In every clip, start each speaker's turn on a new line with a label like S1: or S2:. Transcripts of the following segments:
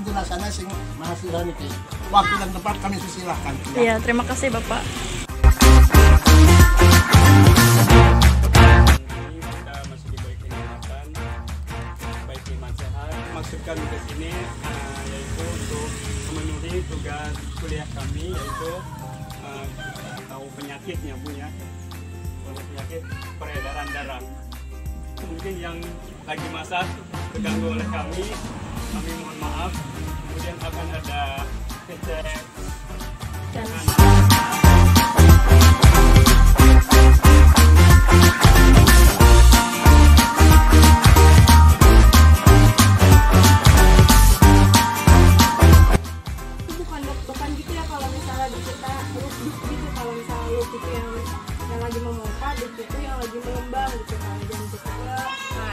S1: jenazahnya sing mahasiswa niki. Waktu dan tempat kami sisilahkan.
S2: Iya, terima kasih Bapak.
S3: Kita masih diberi kesehatan, baik iman sehat. Maksud kami ke sini yaitu untuk memenuhi tugas kuliah kami, yaitu tahu penyakitnya Bu ya. Penyakit peredaran darah. Mungkin yang lagi masak terganggu oleh kami mohon maaf. Kemudian akan ada cek
S4: bukan gitu ya, kalau misalnya di kita gitu, kalau misalnya lu itu yang lagi memompa, di situ yang lagi mengembang gitu kan, dan kita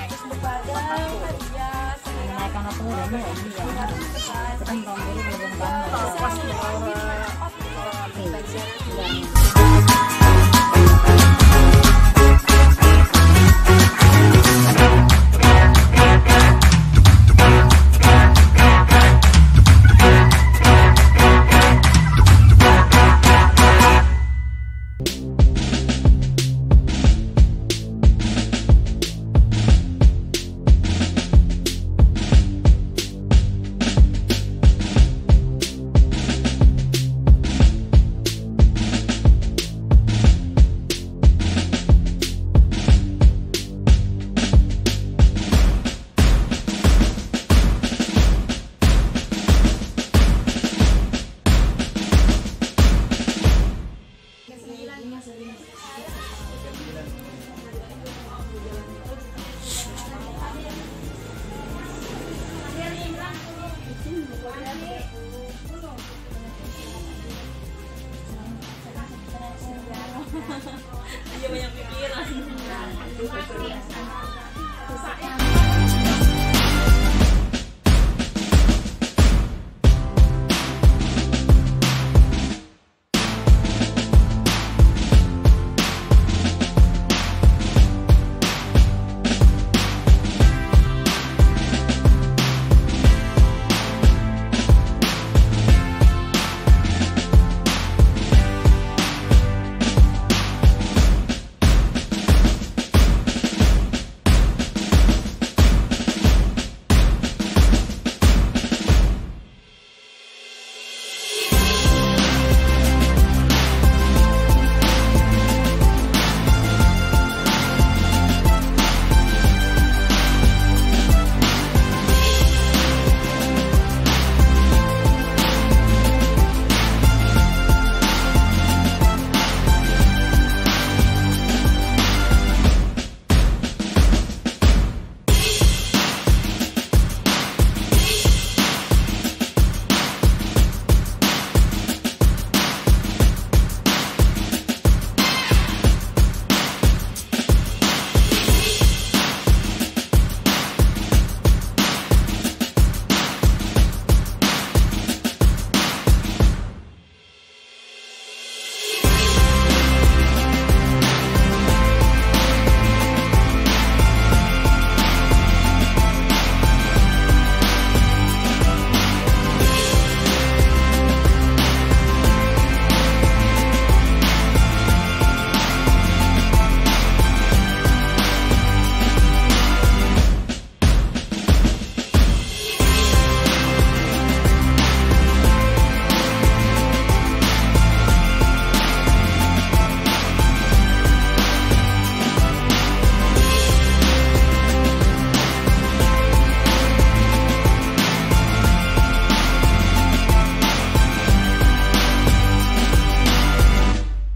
S4: terus berbadan kerja menaikkan apa mudanya ya ini ya kita tahun dulu belum
S2: Dia banyak pikiran.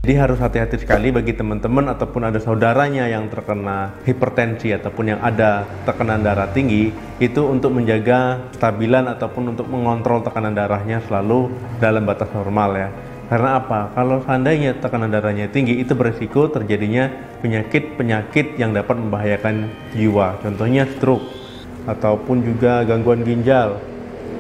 S5: Jadi harus hati-hati sekali bagi teman-teman ataupun ada saudaranya yang terkena hipertensi ataupun yang ada tekanan darah tinggi, itu untuk menjaga stabilan ataupun untuk mengontrol tekanan darahnya selalu dalam batas normal ya. Karena apa? Kalau seandainya tekanan darahnya tinggi, itu berisiko terjadinya penyakit-penyakit yang dapat membahayakan jiwa. Contohnya stroke, ataupun juga gangguan ginjal,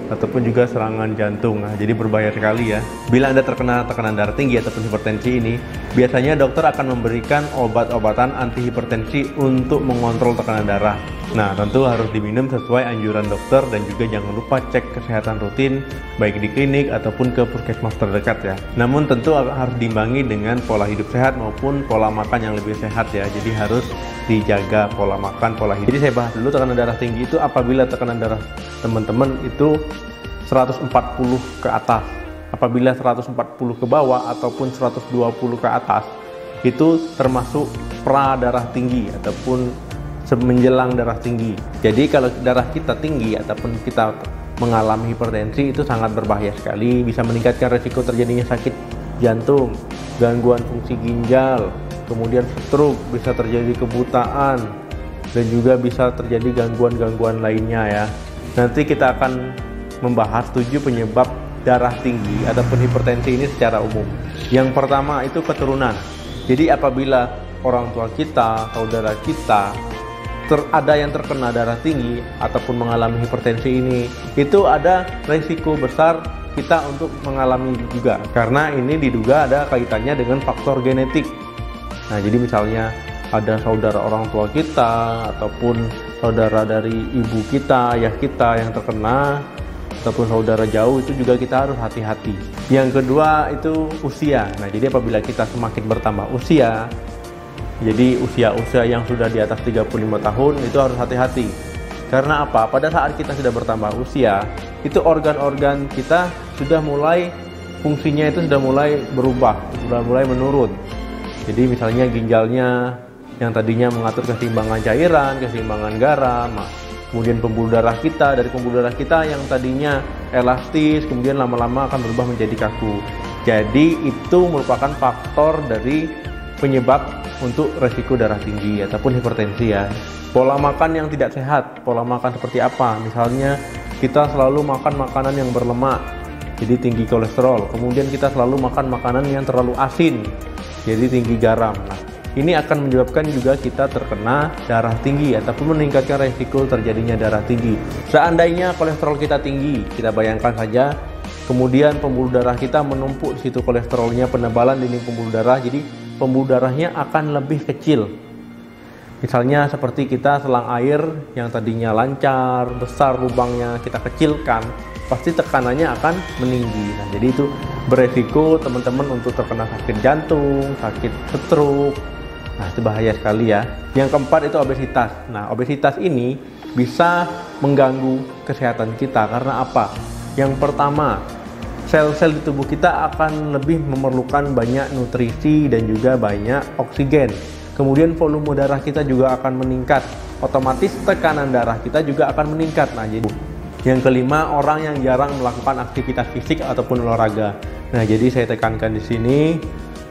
S5: ataupun juga serangan jantung. Nah, jadi berbahaya sekali ya. Bila Anda terkena tekanan darah tinggi ataupun hipertensi ini, biasanya dokter akan memberikan obat-obatan anti hipertensi untuk mengontrol tekanan darah. Nah, tentu harus diminum sesuai anjuran dokter dan juga jangan lupa cek kesehatan rutin baik di klinik ataupun ke puskesmas terdekat ya. Namun tentu harus diimbangi dengan pola hidup sehat maupun pola makan yang lebih sehat ya. Jadi harus dijaga pola makan, pola hidup. Jadi saya bahas dulu tekanan darah tinggi itu apabila tekanan darah teman-teman itu 140 ke atas. Apabila 140 ke bawah ataupun 120 ke atas, itu termasuk pra darah tinggi ataupun menjelang darah tinggi. Jadi kalau darah kita tinggi ataupun kita mengalami hipertensi itu sangat berbahaya sekali, bisa meningkatkan resiko terjadinya sakit jantung, gangguan fungsi ginjal, kemudian stroke, bisa terjadi kebutaan, dan juga bisa terjadi gangguan-gangguan lainnya ya. Nanti kita akan membahas 7 penyebab darah tinggi ataupun hipertensi ini secara umum. Yang pertama itu keturunan. Jadi apabila orang tua kita, saudara kita ada yang terkena darah tinggi ataupun mengalami hipertensi ini, itu ada risiko besar kita untuk mengalami juga, karena ini diduga ada kaitannya dengan faktor genetik. Nah, jadi misalnya ada saudara orang tua kita ataupun saudara dari ibu kita, ayah kita yang terkena, ataupun saudara jauh, itu juga kita harus hati-hati. Yang kedua itu usia. Nah, jadi apabila kita semakin bertambah usia, jadi usia-usia yang sudah di atas 35 tahun itu harus hati-hati. Karena apa? Pada saat kita sudah bertambah usia, itu organ-organ kita sudah mulai fungsinya itu sudah mulai berubah, sudah mulai menurun. Jadi misalnya ginjalnya yang tadinya mengatur keseimbangan cairan, keseimbangan garam, kemudian pembuluh darah kita, dari pembuluh darah kita yang tadinya elastis, kemudian lama-lama akan berubah menjadi kaku. Jadi itu merupakan faktor dari penyebab untuk resiko darah tinggi ataupun hipertensi ya. Pola makan yang tidak sehat, pola makan seperti apa? Misalnya kita selalu makan makanan yang berlemak, jadi tinggi kolesterol. Kemudian kita selalu makan makanan yang terlalu asin, jadi tinggi garam. Nah, ini akan menyebabkan juga kita terkena darah tinggi ataupun meningkatkan resiko terjadinya darah tinggi. Seandainya kolesterol kita tinggi, kita bayangkan saja, kemudian pembuluh darah kita menumpuk di situ kolesterolnya, penebalan dinding pembuluh darah, jadi pembuluh darahnya akan lebih kecil. Misalnya seperti kita selang air yang tadinya lancar, besar lubangnya, kita kecilkan, pasti tekanannya akan meninggi. Nah, jadi itu beresiko teman-teman untuk terkena sakit jantung, sakit stroke. Nah, itu bahaya sekali ya. Yang keempat itu obesitas. Nah, obesitas ini bisa mengganggu kesehatan kita. Karena apa? Yang pertama, sel-sel di tubuh kita akan lebih memerlukan banyak nutrisi dan juga banyak oksigen. Kemudian volume darah kita juga akan meningkat. Otomatis tekanan darah kita juga akan meningkat. Nah, jadi yang kelima, orang yang jarang melakukan aktivitas fisik ataupun olahraga. Nah, jadi saya tekankan di sini,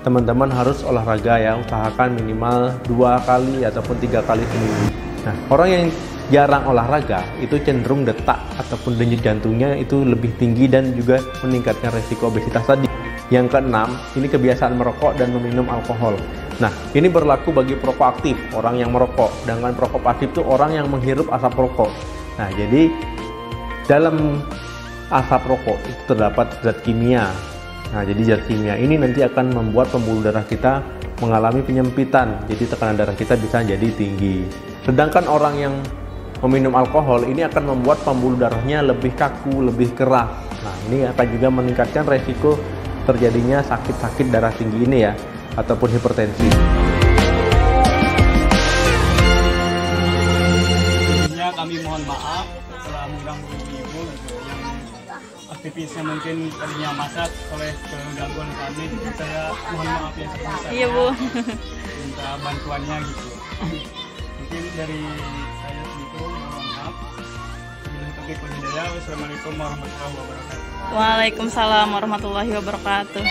S5: teman-teman harus olahraga ya, usahakan minimal 2 kali ataupun 3 kali seminggu. Nah, orang yang jarang olahraga itu cenderung detak ataupun denyut jantungnya itu lebih tinggi dan juga meningkatkan resiko obesitas tadi. Yang keenam, ini kebiasaan merokok dan meminum alkohol. Nah, ini berlaku bagi perokok aktif, orang yang merokok. Sedangkan perokok pasif itu orang yang menghirup asap rokok. Nah, jadi dalam asap rokok itu terdapat zat kimia. Nah, jadi zat kimia ini nanti akan membuat pembuluh darah kita mengalami penyempitan. Jadi tekanan darah kita bisa jadi tinggi. Sedangkan orang yang meminum alkohol ini akan membuat pembuluh darahnya lebih kaku, lebih keras. Nah, ini akan juga meningkatkan resiko terjadinya sakit-sakit darah tinggi ini ya, ataupun hipertensi.
S3: Sebelumnya kami mohon maaf telah mengganggu ibu gitu, yang aktivisnya mungkin tadinya masak oleh kegangguan kami, jadi saya mohon maaf ya sebesar-besarnya.
S2: Iya, Bu.
S3: Minta bantuannya gitu. Mungkin dari saya segitu, mohon maaf. Wassalamualaikum warahmatullahi wabarakatuh.
S2: Waalaikumsalam warahmatullahi wabarakatuh.